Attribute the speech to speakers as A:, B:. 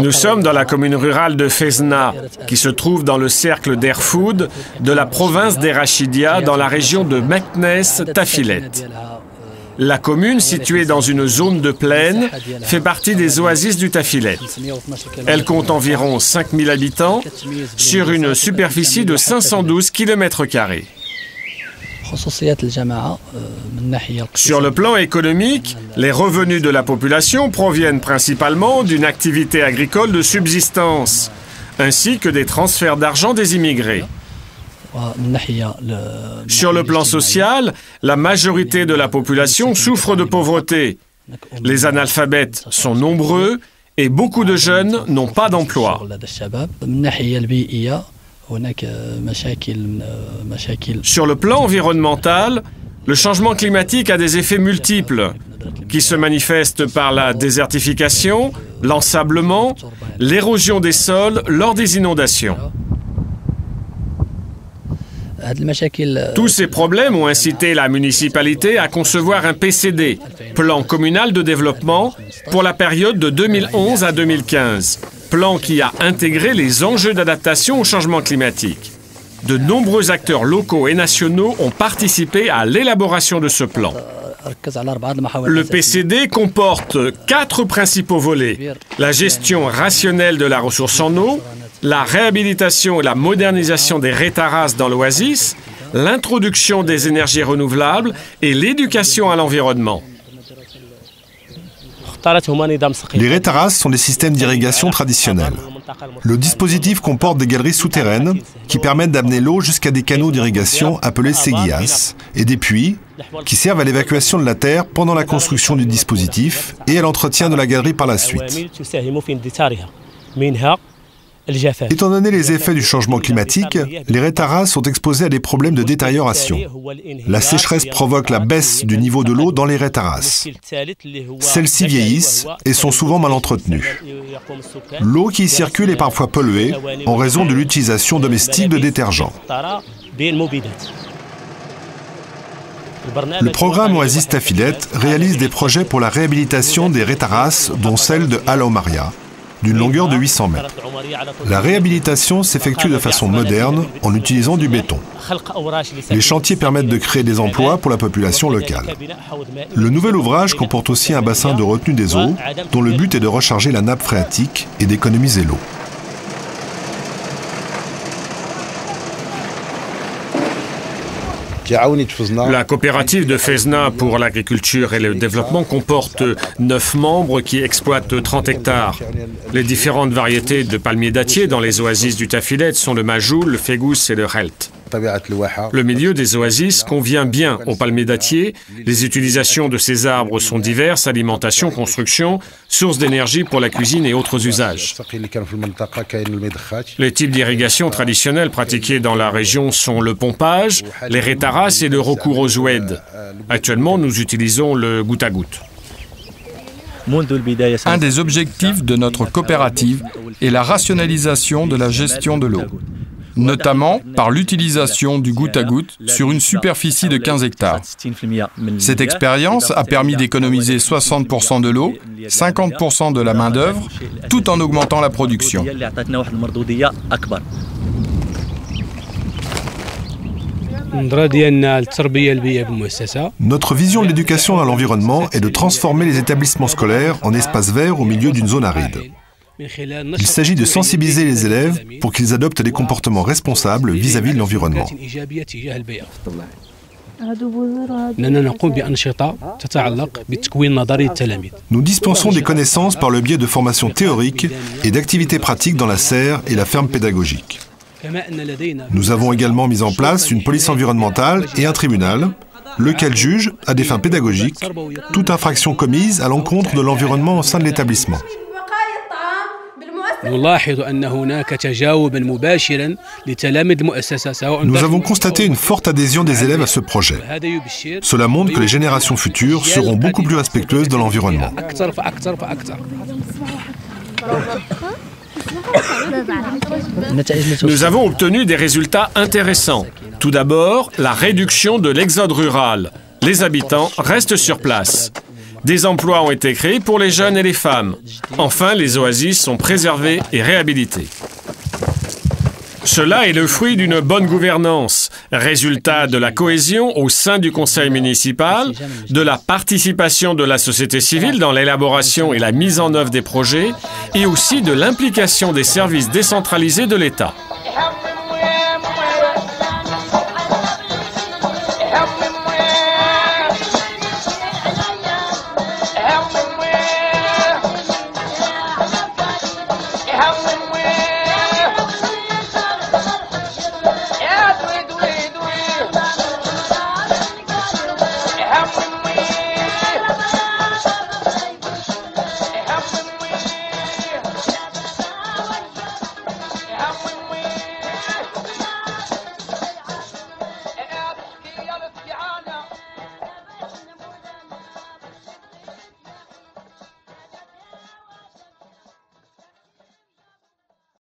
A: Nous sommes dans la commune rurale de Fezna, qui se trouve dans le cercle d'Erfoud de la province d'Erachidia, dans la région de Meknès-Tafilet. La commune, située dans une zone de plaine, fait partie des oasis du Tafilet. Elle compte environ 5000 habitants sur une superficie de 512 km². Sur le plan économique, les revenus de la population proviennent principalement d'une activité agricole de subsistance, ainsi que des transferts d'argent des immigrés. Sur le plan social, la majorité de la population souffre de pauvreté. Les analphabètes sont nombreux et beaucoup de jeunes n'ont pas d'emploi. Sur le plan environnemental, le changement climatique a des effets multiples qui se manifestent par la désertification, l'ensablement, l'érosion des sols lors des inondations. Tous ces problèmes ont incité la municipalité à concevoir un PCD, Plan communal de développement, pour la période de 2011 à 2015, plan qui a intégré les enjeux d'adaptation au changement climatique. De nombreux acteurs locaux et nationaux ont participé à l'élaboration de ce plan. Le PCD comporte 4 principaux volets: la gestion rationnelle de la ressource en eau, la réhabilitation et la modernisation des retaras dans l'oasis, l'introduction des énergies renouvelables et l'éducation à l'environnement.
B: Les retaras sont des systèmes d'irrigation traditionnels. Le dispositif comporte des galeries souterraines qui permettent d'amener l'eau jusqu'à des canaux d'irrigation appelés seguillas et des puits qui servent à l'évacuation de la terre pendant la construction du dispositif et à l'entretien de la galerie par la suite. Étant donné les effets du changement climatique, les retaras sont exposés à des problèmes de détérioration. La sécheresse provoque la baisse du niveau de l'eau dans les retaras. Celles-ci vieillissent et sont souvent mal entretenues. L'eau qui y circule est parfois polluée en raison de l'utilisation domestique de détergents. Le programme Oasis Tafilet réalise des projets pour la réhabilitation des retaras, dont celle de Al Omaria, d'une longueur de 800 mètres. La réhabilitation s'effectue de façon moderne en utilisant du béton. Les chantiers permettent de créer des emplois pour la population locale. Le nouvel ouvrage comporte aussi un bassin de retenue des eaux dont le but est de recharger la nappe phréatique et d'économiser l'eau.
A: La coopérative de Fezna pour l'agriculture et le développement comporte 9 membres qui exploitent 30 hectares. Les différentes variétés de palmiers dattiers dans les oasis du Tafilet sont le majoul, le fégous et le helt. Le milieu des oasis convient bien aux palmiers dattiers. Les utilisations de ces arbres sont diverses: alimentation, construction, sources d'énergie pour la cuisine et autres usages. Les types d'irrigation traditionnels pratiqués dans la région sont le pompage, les retaras et le recours aux oueds. Actuellement, nous utilisons le goutte à goutte.
C: Un des objectifs de notre coopérative est la rationalisation de la gestion de l'eau, notamment par l'utilisation du goutte à goutte sur une superficie de 15 hectares. Cette expérience a permis d'économiser 60% de l'eau, 50% de la main-d'œuvre, tout en augmentant la production.
B: Notre vision de l'éducation à l'environnement est de transformer les établissements scolaires en espaces verts au milieu d'une zone aride. Il s'agit de sensibiliser les élèves pour qu'ils adoptent des comportements responsables vis-à-vis de l'environnement. Nous dispensons des connaissances par le biais de formations théoriques et d'activités pratiques dans la serre et la ferme pédagogique. Nous avons également mis en place une police environnementale et un tribunal, lequel juge, à des fins pédagogiques, toute infraction commise à l'encontre de l'environnement au sein de l'établissement. Nous avons constaté une forte adhésion des élèves à ce projet. Cela montre que les générations futures seront beaucoup plus respectueuses de l'environnement.
A: Nous avons obtenu des résultats intéressants. Tout d'abord, la réduction de l'exode rural. Les habitants restent sur place. Des emplois ont été créés pour les jeunes et les femmes. Enfin, les oasis sont préservées et réhabilitées. Cela est le fruit d'une bonne gouvernance, résultat de la cohésion au sein du conseil municipal, de la participation de la société civile dans l'élaboration et la mise en œuvre des projets, et aussi de l'implication des services décentralisés de l'État.